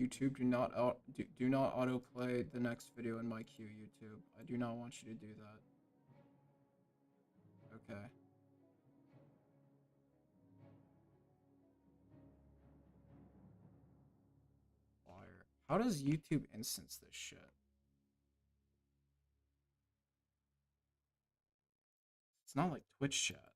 YouTube, do not autoplay the next video in my queue, YouTube. I do not want you to do that. Okay. Fire. How does YouTube instance this shit? It's not like Twitch chat,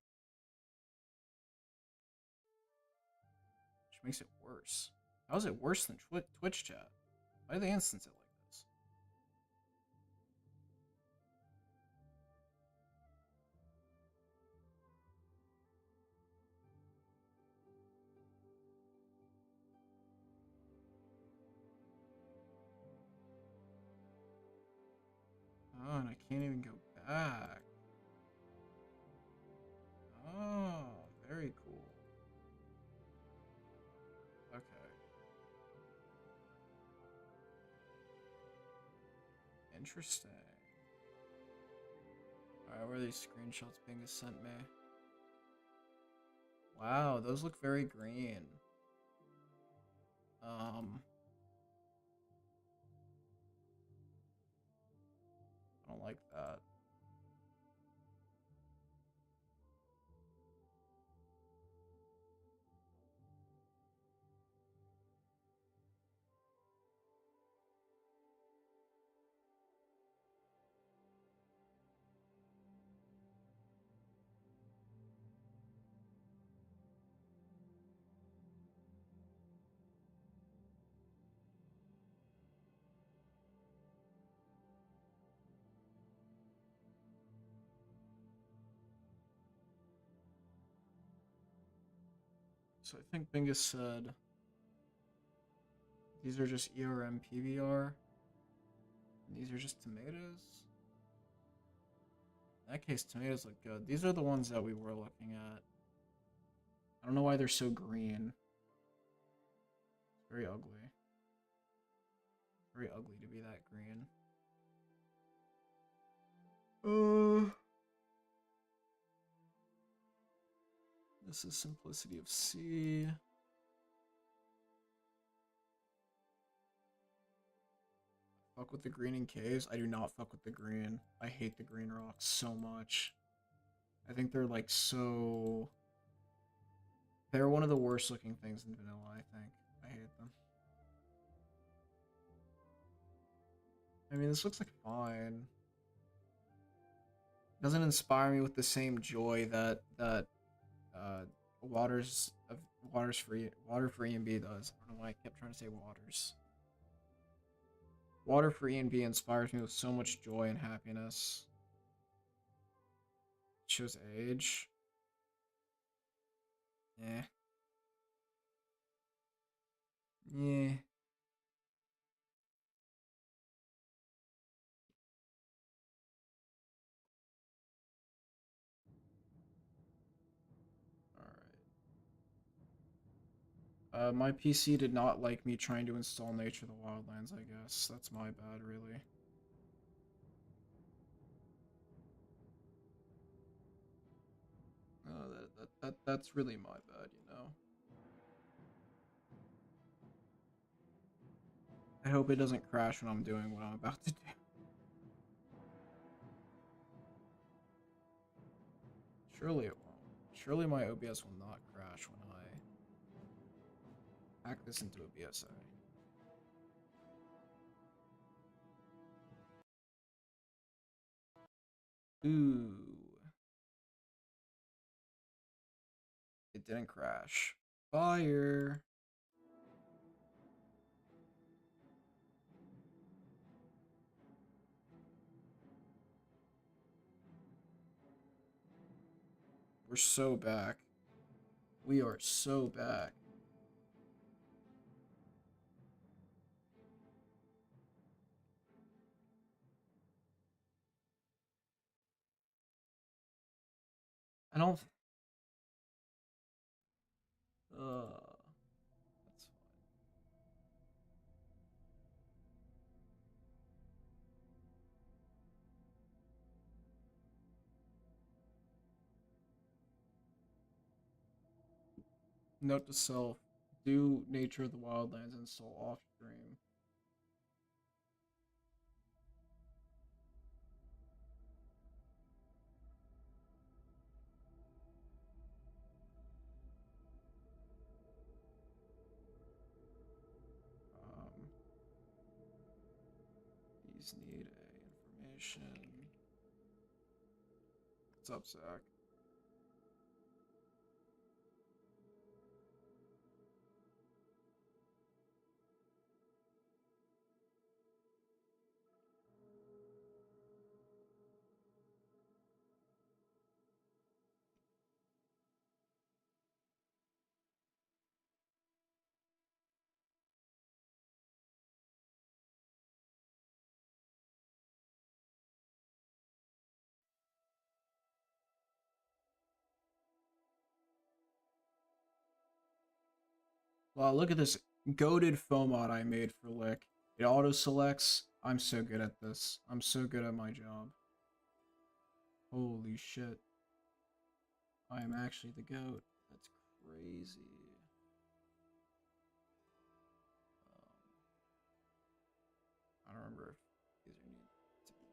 which makes it worse. How is it worse than Twitch chat? Why do they instance it like this? Oh, and I can't even go back. Oh, very cool. Okay. Interesting. Alright, where are these screenshots being sent me? Wow, those look very green. I don't like that. So I think Bingus said these are just ERM PBR. And these are just tomatoes. In that case, tomatoes look good. These are the ones that we were looking at. I don't know why they're so green. It's very ugly. Very ugly to be that green. This is simplicity of C. Fuck with the green in caves. I do not fuck with the green. I hate the green rocks so much. I think they're like so... They're one of the worst looking things in vanilla, I think. I hate them. I mean, this looks like fine. Doesn't inspire me with the same joy that Waters of Water for E and B does. I don't know why I kept trying to say Waters. Water for E and B inspires me with so much joy and happiness. It shows age. Yeah. Yeah. Alright. My PC did not like me trying to install Nature of the Wildlands, I guess. That's my bad, really. That's really my bad, you know. I hope it doesn't crash when I'm doing what I'm about to do. Surely it won't. Surely my OBS will not crash when I hack this into a BSA. Ooh. It didn't crash. Fire. We're so back. We are so back. I don't... That's fine. Note to self. Do Nature of the Wildlands install off stream? Um, these need a information. What's up, Zach? Well, look at this goated FOMOD I made for Lick. It auto selects. I'm so good at this. I'm so good at my job. Holy shit. I am actually the GOAT. That's crazy. I don't remember if these are needed to be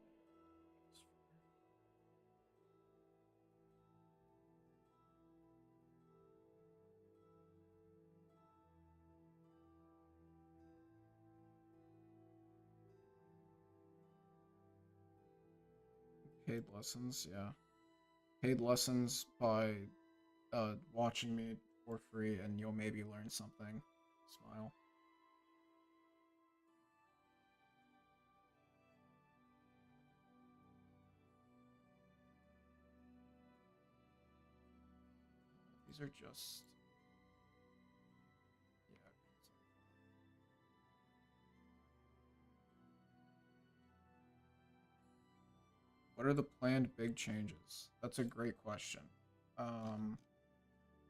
paid lessons. Yeah, paid lessons by watching me for free, and you'll maybe learn something. Smile. These are just yeah. What are the planned big changes? That's a great question. Um,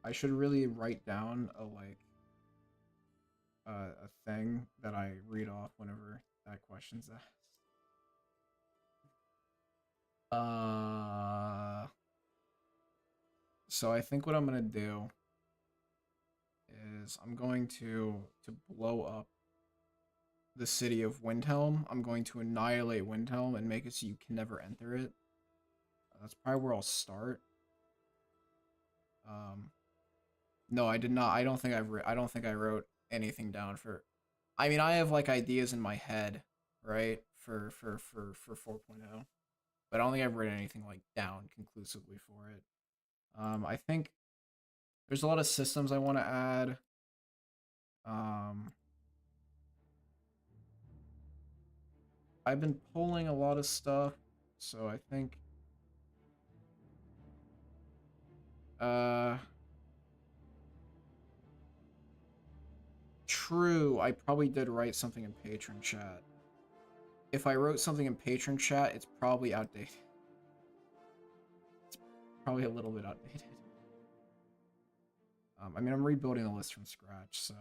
I should really write down a thing that I read off whenever that question's asked. So I think what I'm gonna do is I'm going to blow up the city of Windhelm. I'm going to annihilate Windhelm and make it so you can never enter it. That's probably where I'll start. Um, no, I did not. I don't think I don't think I wrote anything down for. I mean, I have like ideas in my head, right? For 4.0, but I don't think I've written anything like down conclusively for it. I think there's a lot of systems I want to add. Um, I've been pulling a lot of stuff, so I think uh true, I probably did write something in patron chat. If I wrote something in patron chat, it's probably outdated. It's probably a little bit outdated. I mean, I'm rebuilding the list from scratch, so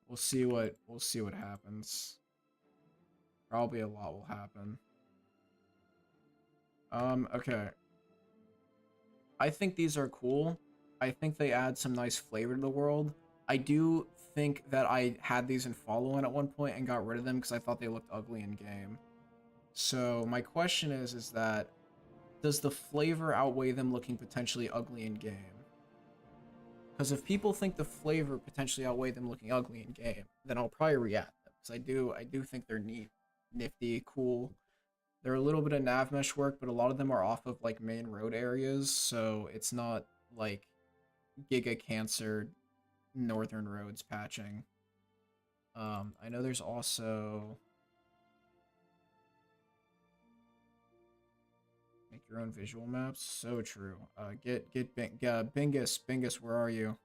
we'll see what happens. Probably a lot will happen. Okay. I think these are cool. I think they add some nice flavor to the world. I do think that I had these in follow-on at one point and got rid of them because I thought they looked ugly in game. So my question is that does the flavor outweigh them looking potentially ugly in game? Because if people think the flavor potentially outweigh them looking ugly in game, then I'll probably react them. Because I do think they're neat, nifty, cool. They're a little bit of nav mesh work, but a lot of them are off of like main road areas, so it's not like Giga Cancer Northern Roads patching. I know there's also make your own visual maps. So true. Bingus, Bingus, where are you?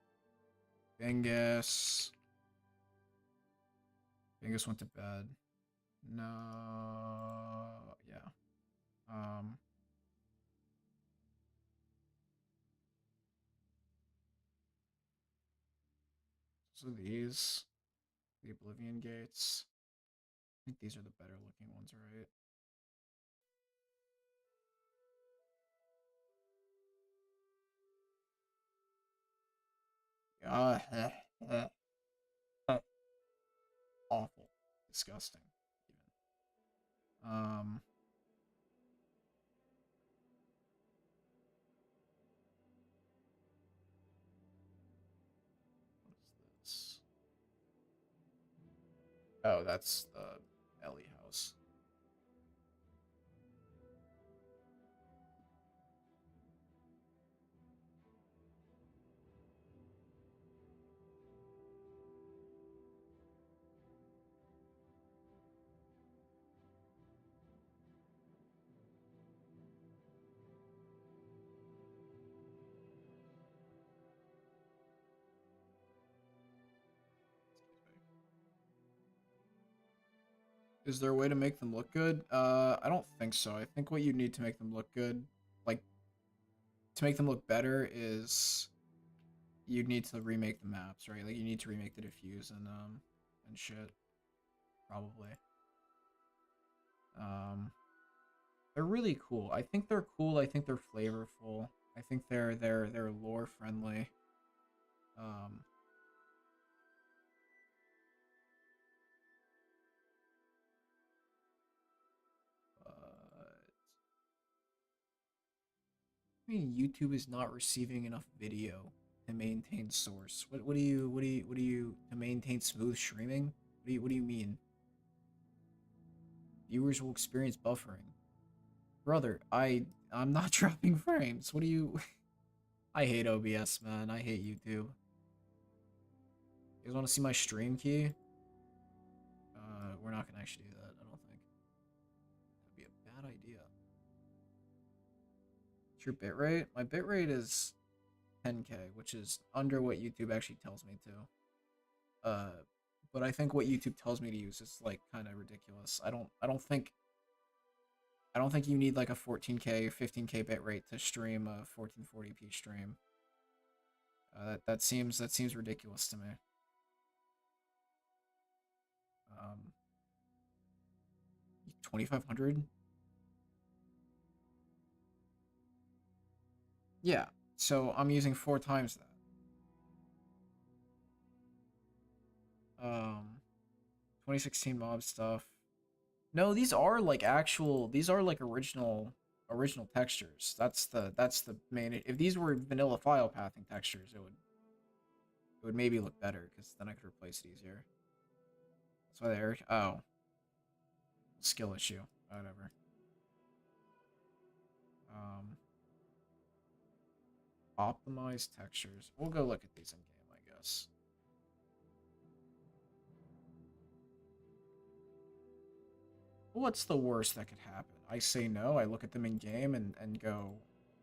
Bingus. Bingus went to bed. No, yeah. Um, so these, the Oblivion Gates. I think these are the better looking ones, right? Awful. Disgusting. Even. What is this? Oh, that's the Ellie house. Is there a way to make them look good? I don't think so. I think what you need to make them look good, like, to make them look better is you need to remake the maps, right? Like, you need to remake the diffuse and shit, probably. Um, they're really cool. I think they're cool. I think they're flavorful. I think they're lore friendly. Um, but I mean, YouTube is not receiving enough video to maintain source. What do you to maintain smooth streaming? What do you mean? Viewers will experience buffering. Brother, I'm not dropping frames. What do you I hate OBS, man. I hate YouTube. You guys want to see my stream key? We're not gonna actually do that, I don't think. That'd be a bad idea. What's your bitrate? My bitrate is 10K, which is under what YouTube actually tells me to. But I think what YouTube tells me to use is like kind of ridiculous. I don't think you need like a 14K or 15K bitrate to stream a 1440p stream. That seems ridiculous to me. 2500. Yeah, so I'm using 4 times that. 2016 mob stuff. No, these are like original textures. That's the main. If these were vanilla file pathing textures, it would maybe look better because then I could replace it easier. That's why they're skill issue, whatever. Um, optimize textures. We'll go look at these in game, I guess. What's the worst that could happen? I say no. I look at them in game and go,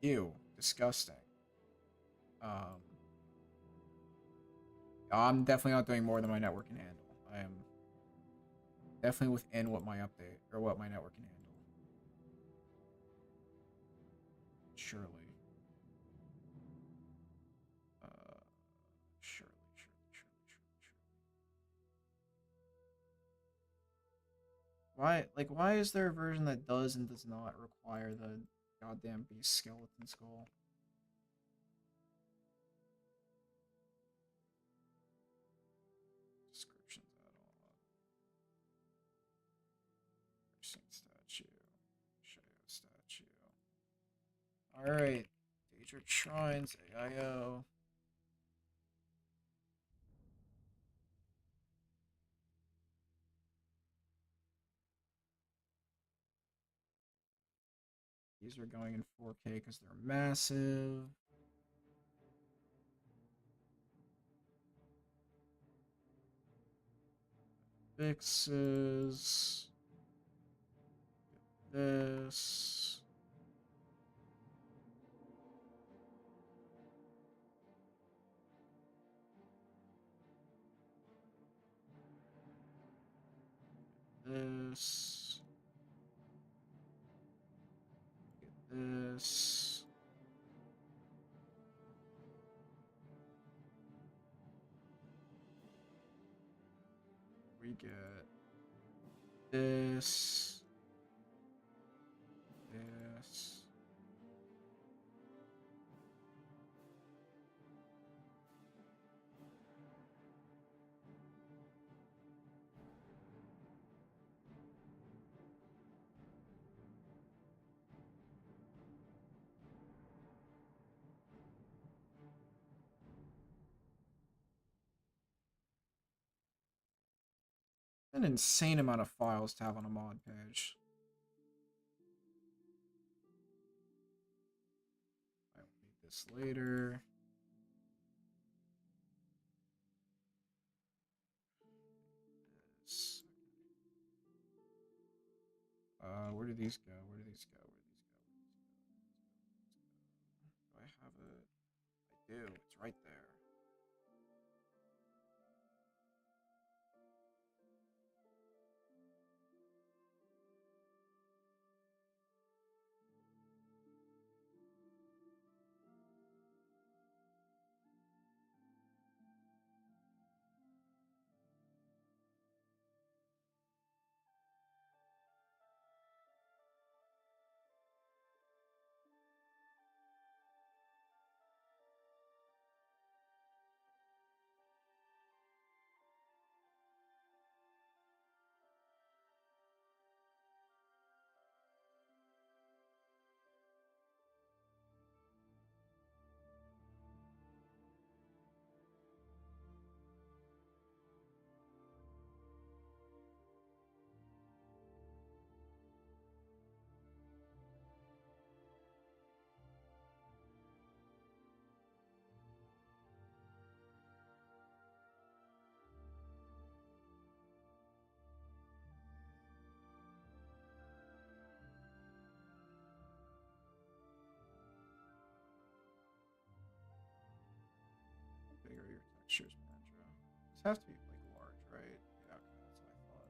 ew, disgusting. Um, I'm definitely not doing more than my network can handle. I am definitely within what my update or what my network can handle. Surely. Uh, surely. Why is there a version that does and does not require the goddamn beast skeleton skull? Descriptions at all. Person statue. Shadow statue. Alright. Daedric Shrines, AIO. These are going in 4K because they're massive. Fixes. This. This. This. We get this. This. An insane amount of files to have on a mod page. I will need this later. This. Where do these go? Where do these go? Where do these go? Do I have it? I do. It's right there. How big are your textures, Mandra? These have to be like large, right? Yeah, okay, that's what I thought.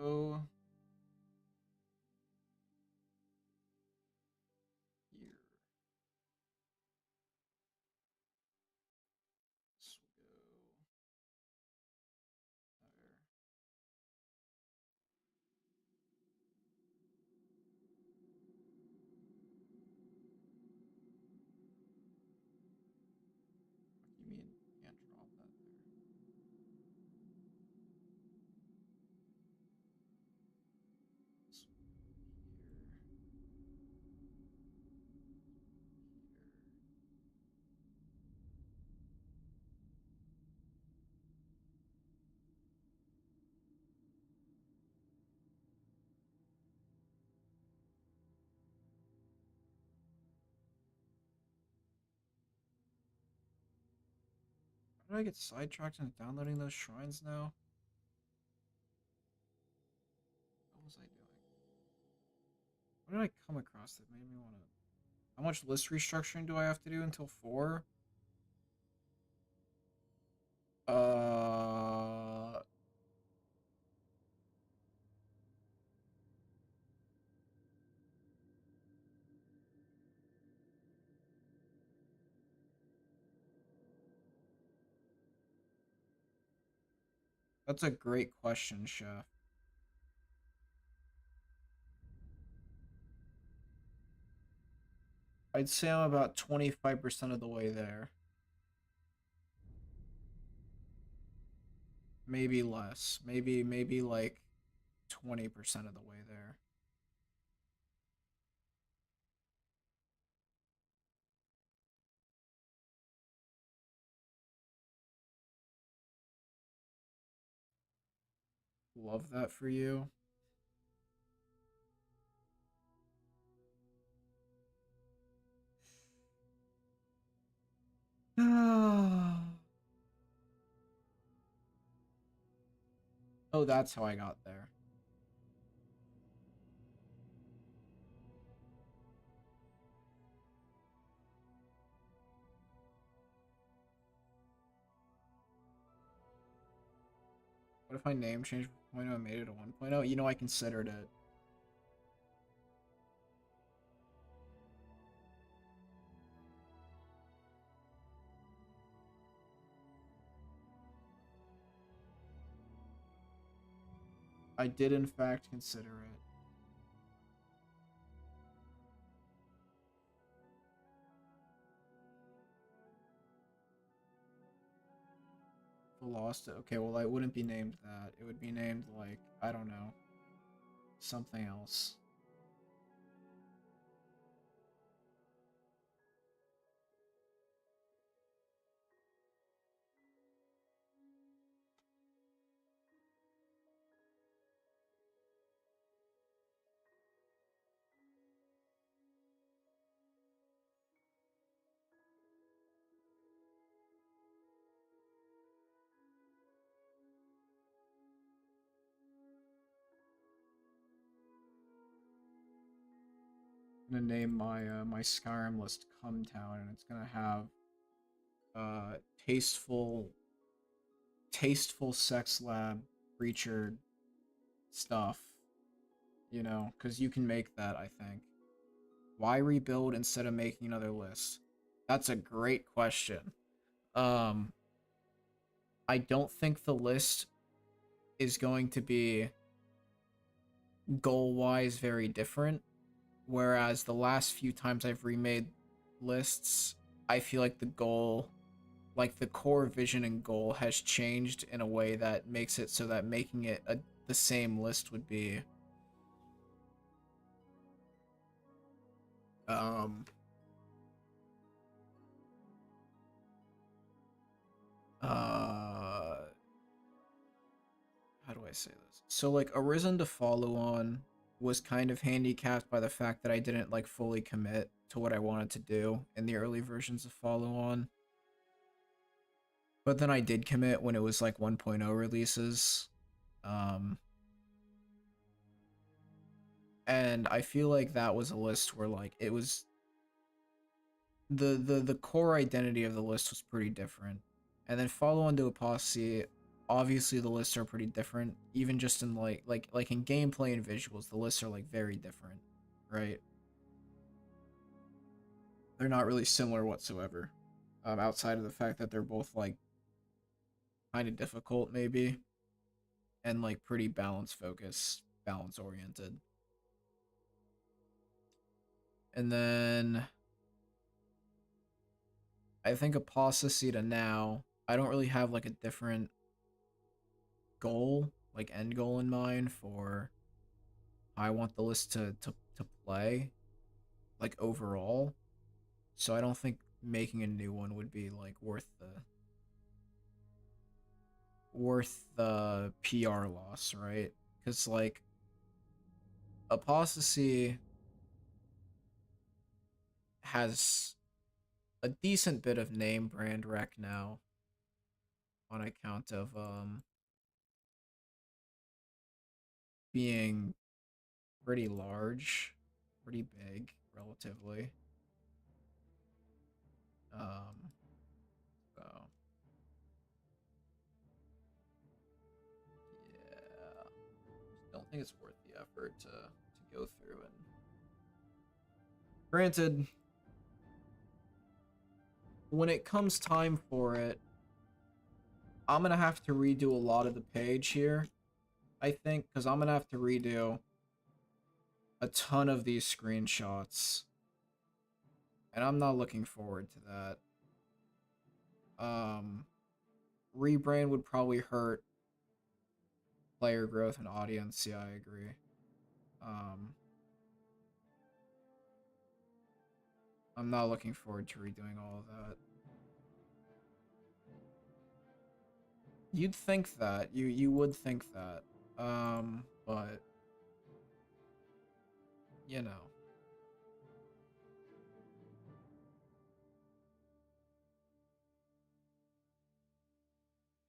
Oh, here. This will go there. What do you mean can't drop that there? This will go here. Here. How did I get sidetracked into downloading those shrines now? What was I doing? What did I come across that made me want to? How much list restructuring do I have to do until 4? Uh, that's a great question, Chef. I'd say I'm about 25% of the way there. Maybe less. Maybe like 20% of the way there. Love that for you. Oh, that's how I got there. What if I name changed from 0.0 and made it a 1.0? You know, I considered it. I did in fact consider it. Lost it. Okay, well, I wouldn't be named that. It would be named, like, I don't know, something else. I'm gonna name my Skyrim list Come Town, and it's gonna have uh tasteful tasteful sex lab creature stuff, you know, because you can make that, I think. Why rebuild instead of making another list? That's a great question. Um, I don't think the list is going to be goal-wise very different, whereas the last few times I've remade lists, I feel like the goal, like the core vision and goal has changed in a way that makes it so that making it the same list would be um uh how do I say this? So like Arisen to follow on was kind of handicapped by the fact that I didn't like fully commit to what I wanted to do in the early versions of follow on. But then I did commit when it was like 1.0 releases. Um and I feel like that was a list where like it was the core identity of the list was pretty different. And then follow on to Apostasy, obviously the lists are pretty different. Even just in like in gameplay and visuals, the lists are like very different, right? They're not really similar whatsoever. Outside of the fact that they're both like kind of difficult maybe, and like pretty balance focused, balance oriented. And then I think Apostasy to now, I don't really have like a different goal, like end goal in mind for how I want the list to play, like overall. So I don't think making a new one would be like worth the PR loss, right? Because like Apostasy has a decent bit of name brand wreck now on account of being pretty large, pretty big relatively. Um so yeah, don't think it's worth the effort to go through. And granted, when it comes time for it, I'm gonna have to redo a lot of the page here, I think, because I'm gonna have to redo a ton of these screenshots, and I'm not looking forward to that. Rebrand would probably hurt player growth and audience. Yeah, I agree. Um, I'm not looking forward to redoing all of that. You'd think that. You would think that. But you know.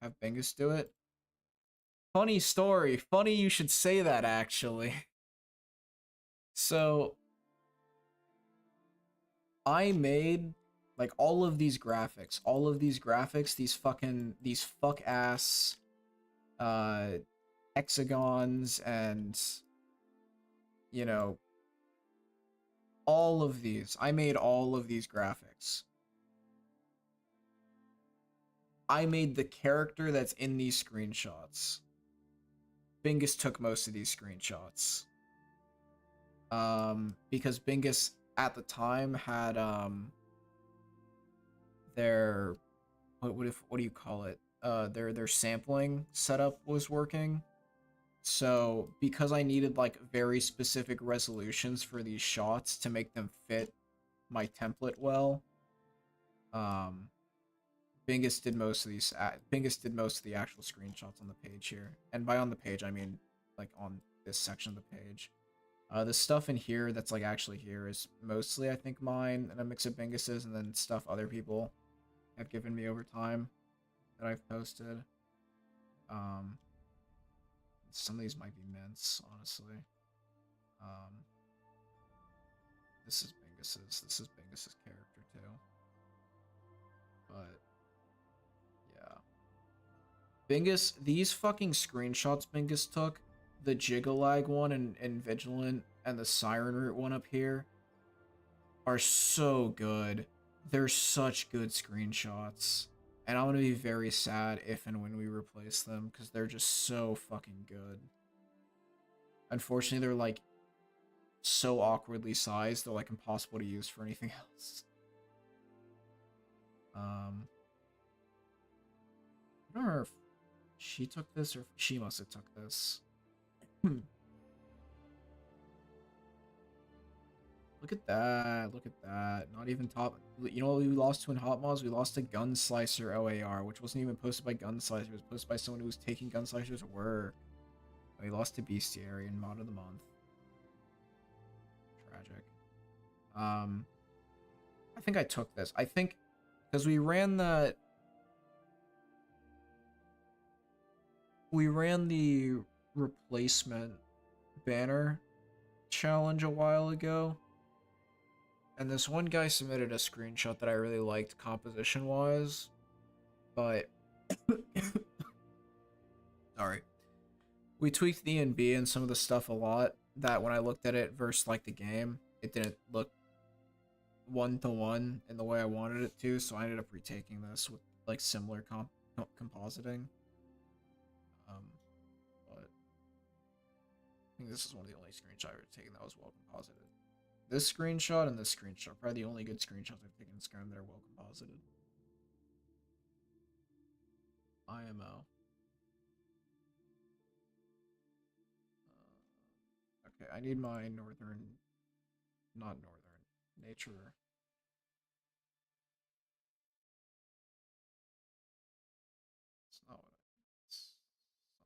Have Bingus do it. Funny story. Funny you should say that actually. So I made like all of these graphics, these fuck ass uh, hexagons, and, you know, all of these. I made all of these graphics. I made the character that's in these screenshots. Bingus took most of these screenshots. Because Bingus at the time had their what do you call it? Their sampling setup was working. So because I needed like very specific resolutions for these shots to make them fit my template well, um, Bingus did most of these. Bingus did most of the actual screenshots on the page here, and by on the page I mean like on this section of the page. The stuff in here that's like actually here is mostly I think mine and a mix of Bingus's, and then stuff other people have given me over time that I've posted. Um, some of these might be mints, honestly. Um, this is Bingus's. This is Bingus's character too. But yeah, Bingus. These fucking screenshots Bingus took, the Jigalag one and Vigilant, and the Siren Root one up here, are so good. They're such good screenshots. And I'm gonna be very sad if and when we replace them, because they're just so fucking good. Unfortunately, they're like so awkwardly sized, they're like impossible to use for anything else. I don't remember if she took this or she must have took this. Look at that. Look at that. Not even top. You know what we lost to in Hot Mods? We lost to Gunslicer OAR, which wasn't even posted by Gunslicer. It was posted by someone who was taking Gunslicer's work. We lost to Bestiary in Mod of the Month. Tragic. I think I took this. I think because we ran that. We ran the replacement banner challenge a while ago. And this one guy submitted a screenshot that I really liked composition-wise, but sorry. We tweaked the B and some of the stuff a lot that when I looked at it versus like the game, it didn't look one-to-one in the way I wanted it to, so I ended up retaking this with like similar compositing. But I think this is one of the only screenshots I've ever taken that was well composited. This screenshot and this screenshot, probably the only good screenshots I've taken in Skyrim that are well composited. IMO. Okay, I need my northern, not northern, nature. It's not what it's not the right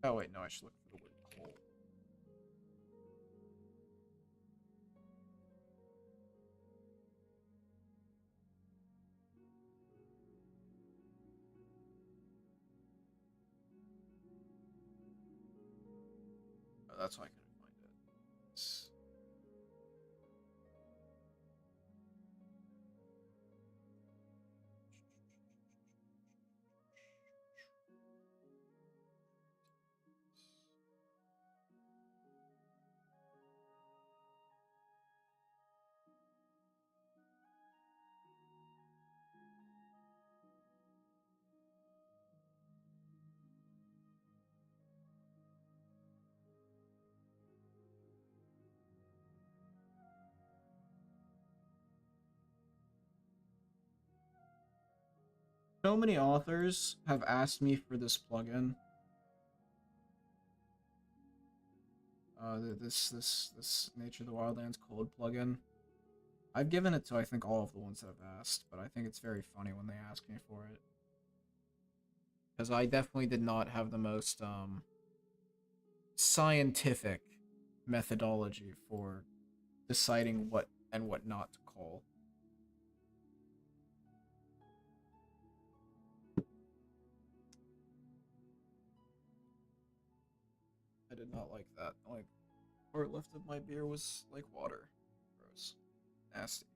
one. Oh wait, no, I should look for the word coal. Oh, that's why I couldn't find it. So many authors have asked me for this plugin. This Nature of the Wildlands cold plugin. I've given it to I think all of the ones that have asked, but I think it's very funny when they ask me for it. Because I definitely did not have the most scientific methodology for deciding what and what not to call. did not like that. Like, part left of my beer was like water. Gross. Nasty.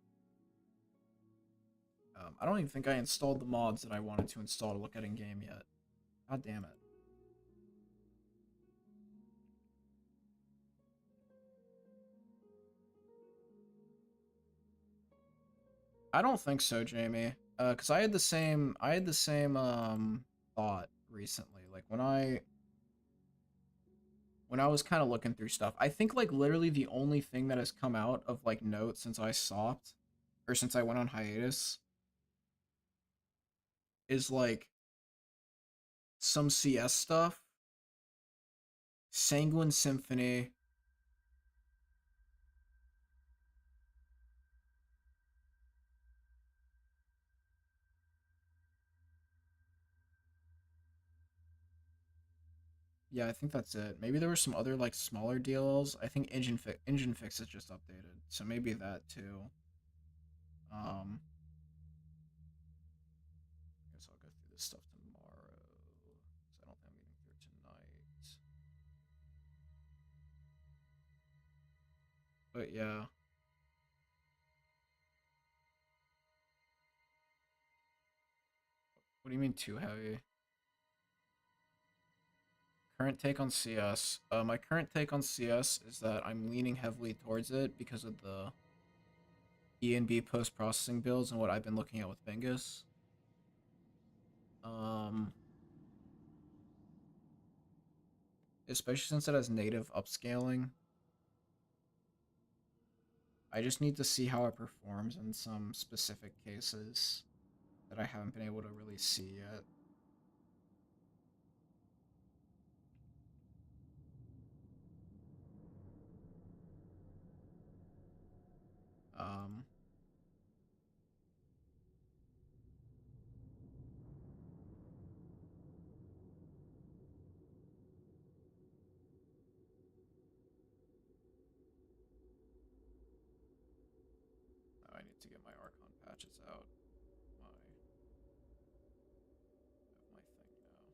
I don't even think I installed the mods that I wanted to install to look at in game yet. God damn it. I don't think so, Jamie. Cause I had the same thought recently. Like when I was kind of looking through stuff, I think like literally the only thing that has come out of like note since I stopped or since I went on hiatus is like some CS stuff, Sanguine Symphony. Yeah, I think that's it. Maybe there were some other like smaller DLLs. I think Engine Fix is just updated, so maybe that too. I guess I'll go through this stuff tomorrow. 'Cause I don't think I'm getting through tonight. But yeah, what do you mean too heavy? Current take on CS. My current take on CS is that I'm leaning heavily towards it because of the ENB post processing builds and what I've been looking at with Bingus. Um, Especially since it has native upscaling. I just need to see how it performs in some specific cases that I haven't been able to really see yet. Um, I need to get my Archon patches out. My thing now.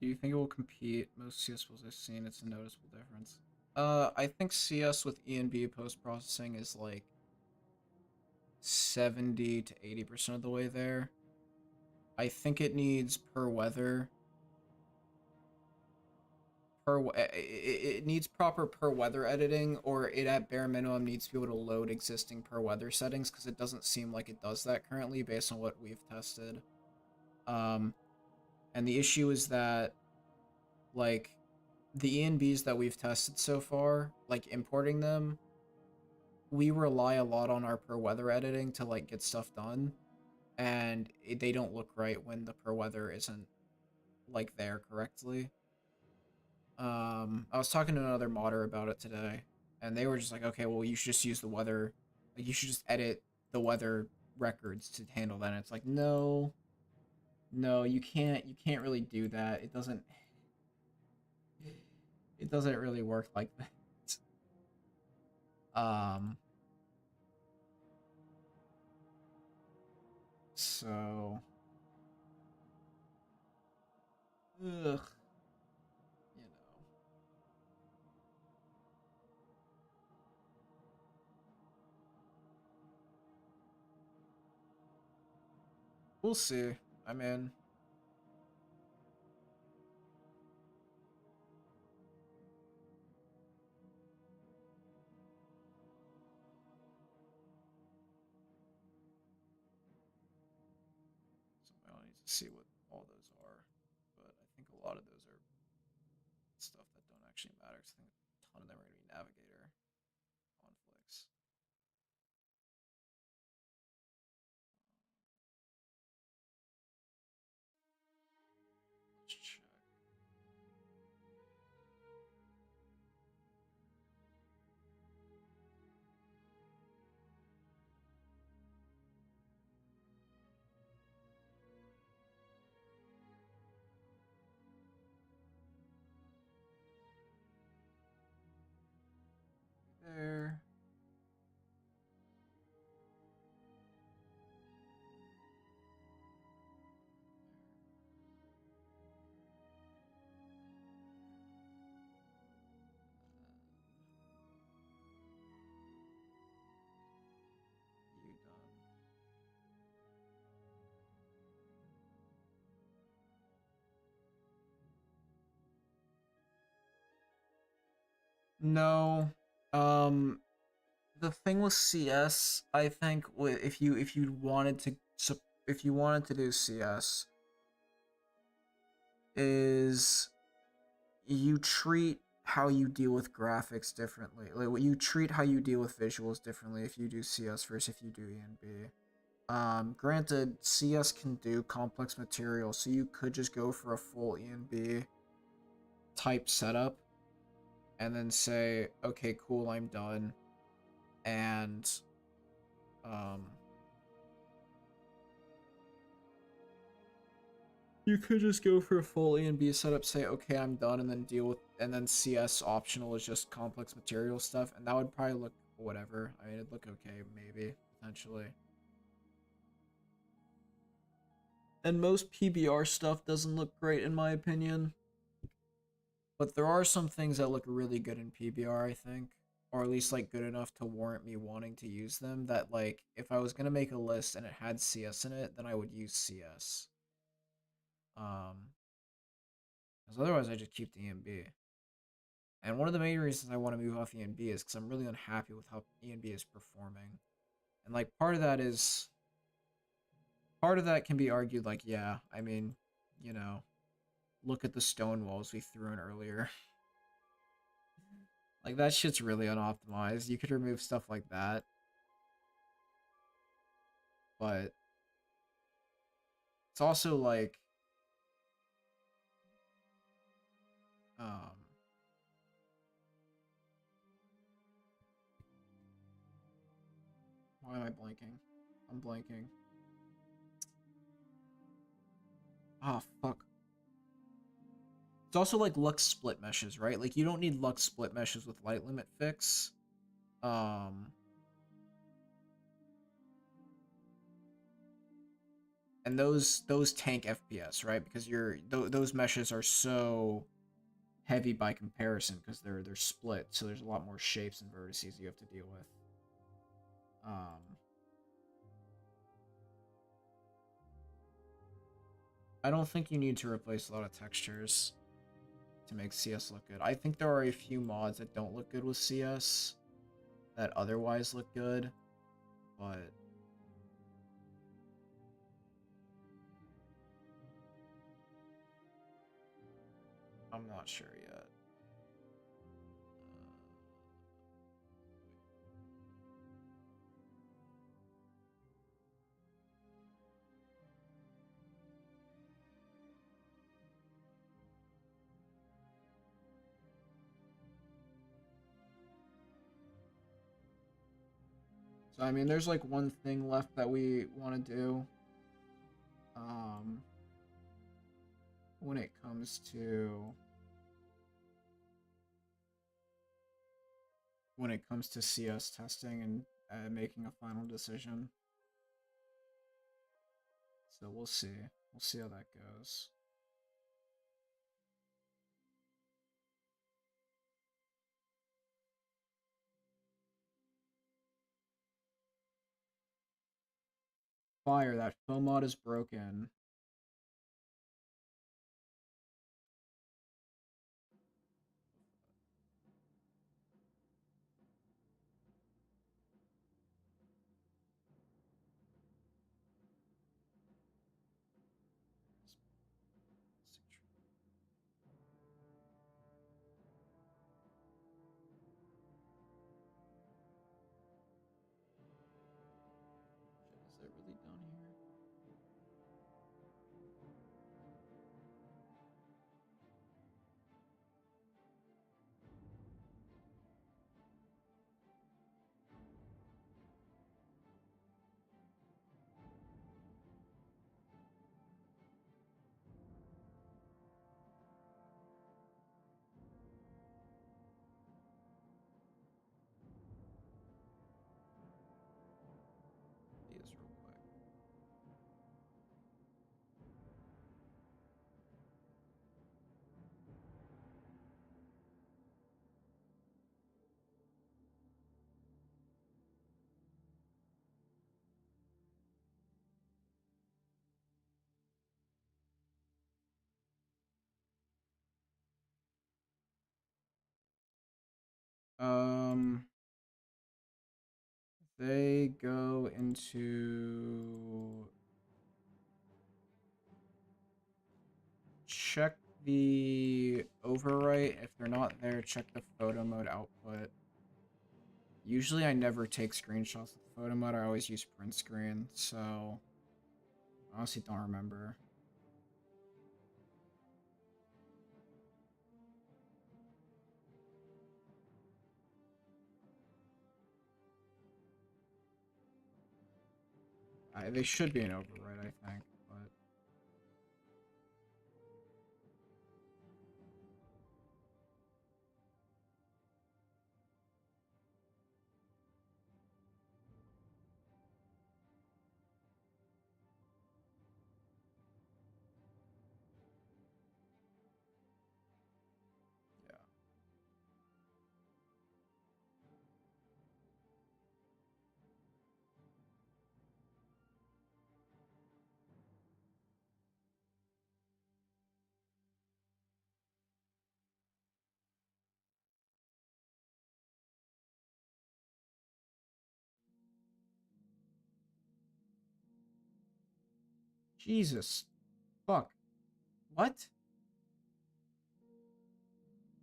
Do you think it will compete? Most CS builds I've seen, it's a noticeable difference. I think CS with ENB post processing is like 70 to 80% of the way there. I think it needs per weather. It needs proper per weather editing, or it at bare minimum needs to be able to load existing per weather settings because it doesn't seem like it does that currently based on what we've tested. Um, and the issue is that like the ENBs that we've tested so far, like importing them, we rely a lot on our per weather editing to like get stuff done, and they don't look right when the per weather isn't like there correctly. I was talking to another modder about it today, and they were just like, okay, well, you should just use the weather, like you should just edit the weather records to handle that. And it's like, no, no, you can't really do that. It doesn't really work like that. Um, so, ugh, you know, we'll see. I mean, to see what all those are, but I think a lot of those are stuff that don't actually matter. Cause I think a ton of them are going to be navigator conflicts. Let's check. There. You done. No. Um, the thing with CS, I think, if you wanted to do CS, is you treat how you deal with graphics differently. Like you treat how you deal with visuals differently if you do CS versus if you do ENB. Granted, CS can do complex material, so you could just go for a full ENB type setup and then say, okay, cool, I'm done. And um you could just go for a full ENB setup, say, okay, I'm done, and then deal with, and then CS optional is just complex material stuff, and that would probably look whatever. I mean, it'd look okay, maybe, potentially. And most PBR stuff doesn't look great, in my opinion. But there are some things that look really good in PBR, I think. Or at least, like, good enough to warrant me wanting to use them, that, like, if I was gonna make a list and it had CS in it, then I would use CS. Because otherwise I just keep the ENB. And one of the main reasons I want to move off ENB is because I'm really unhappy with how ENB is performing. And like part of that can be argued like, yeah, I mean, you know, look at the stone walls we threw in earlier. Like that shit's really unoptimized. You could remove stuff like that. But it's also like um why am I blanking? I'm blanking. Oh fuck. It's also like Lux split meshes, right? Like you don't need Lux split meshes with light limit fix. Um and those tank FPS, right? Because those meshes are so heavy by comparison because they're split, so there's a lot more shapes and vertices you have to deal with. Um, I don't think you need to replace a lot of textures to make CS look good. I think there are a few mods that don't look good with CS that otherwise look good, but I'm not sure yet. So I mean, there's like one thing left that we want to do. Um, when it comes to CS testing and making a final decision. So we'll see. We'll see how that goes. Fire, that foam mod is broken. Um, they go into check the overwrite. If they're not there, check the photo mode output. Usually I never take screenshots with photo mode. I always use print screen, so I honestly don't remember. They should be an override, I think, but yeah. Jesus. Fuck. What?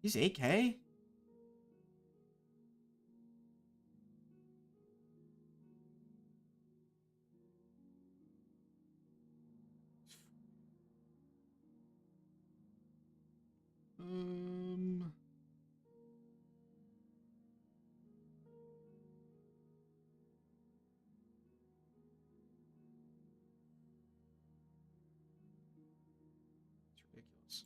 He's 8K? Um... It's ridiculous.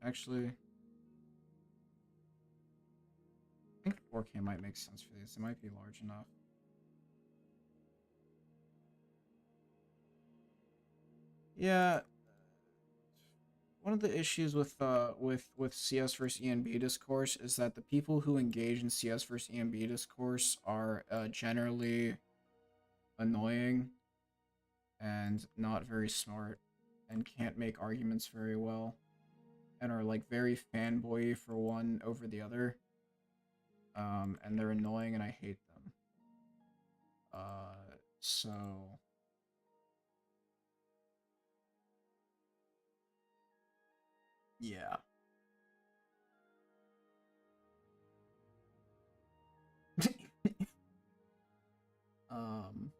Actually, I think 4K might make sense for these. It might be large enough. Yeah, one of the issues with CS versus ENB discourse is that the people who engage in CS versus ENB discourse are generally annoying and not very smart and can't make arguments very well and are like very fanboy for one over the other. And they're annoying and I hate them. So yeah. um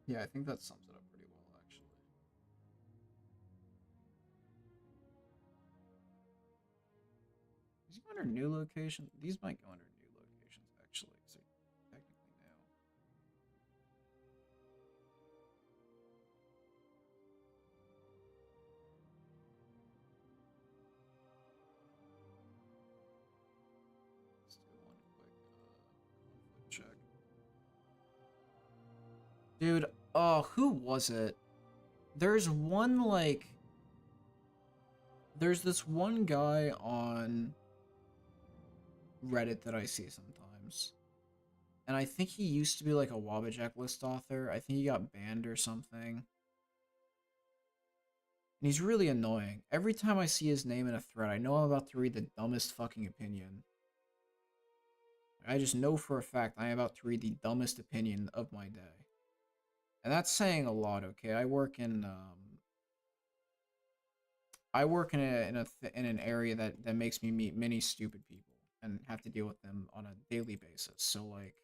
yeah, I think that sums it up pretty well actually. These go under new location. These might go under new locations actually, because they're technically new. Let's do one quick check. Dude, oh, who was it? There's one like there's this one guy on Reddit that I see sometimes. And I think he used to be like a Wabbajack list author. I think he got banned or something. And he's really annoying. Every time I see his name in a thread, I know I'm about to read the dumbest fucking opinion. I just know for a fact I am about to read the dumbest opinion of my day. And that's saying a lot, okay? I work in an area that makes me meet many stupid people and have to deal with them on a daily basis. So like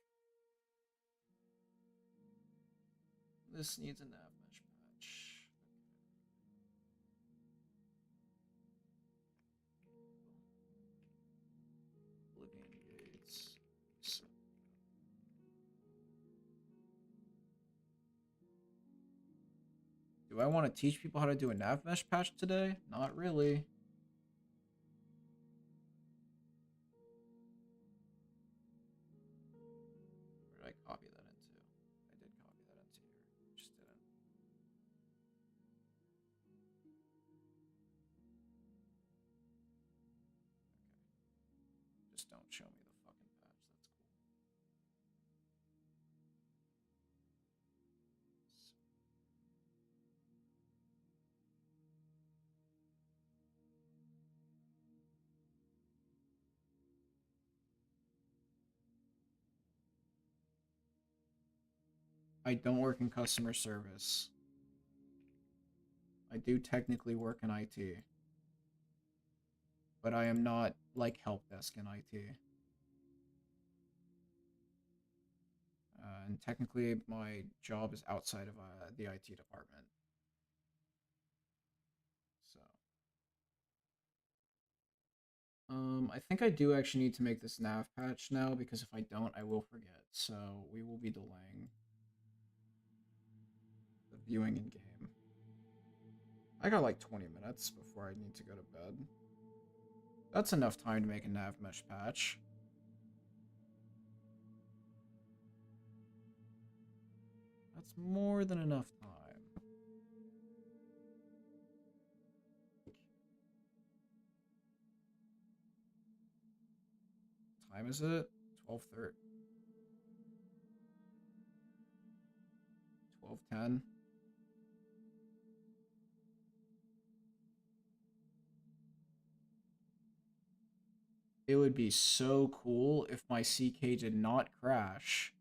this needs a nav mesh patch. Oblivion gates. So, do I want to teach people how to do a nav mesh patch today? Not really. just don't show me the fucking patch. That's cool. I don't work in customer service. I do technically work in IT, but I am not like help desk in IT. And technically, my job is outside of the IT department. So, I think I do actually need to make this nav patch now because if I don't, I will forget. So we will be delaying the viewing in game. I got like 20 minutes before I need to go to bed. That's enough time to make a nav mesh patch. That's more than enough time. Time is it? 12:30. 12:10. It would be so cool if my CK did not crash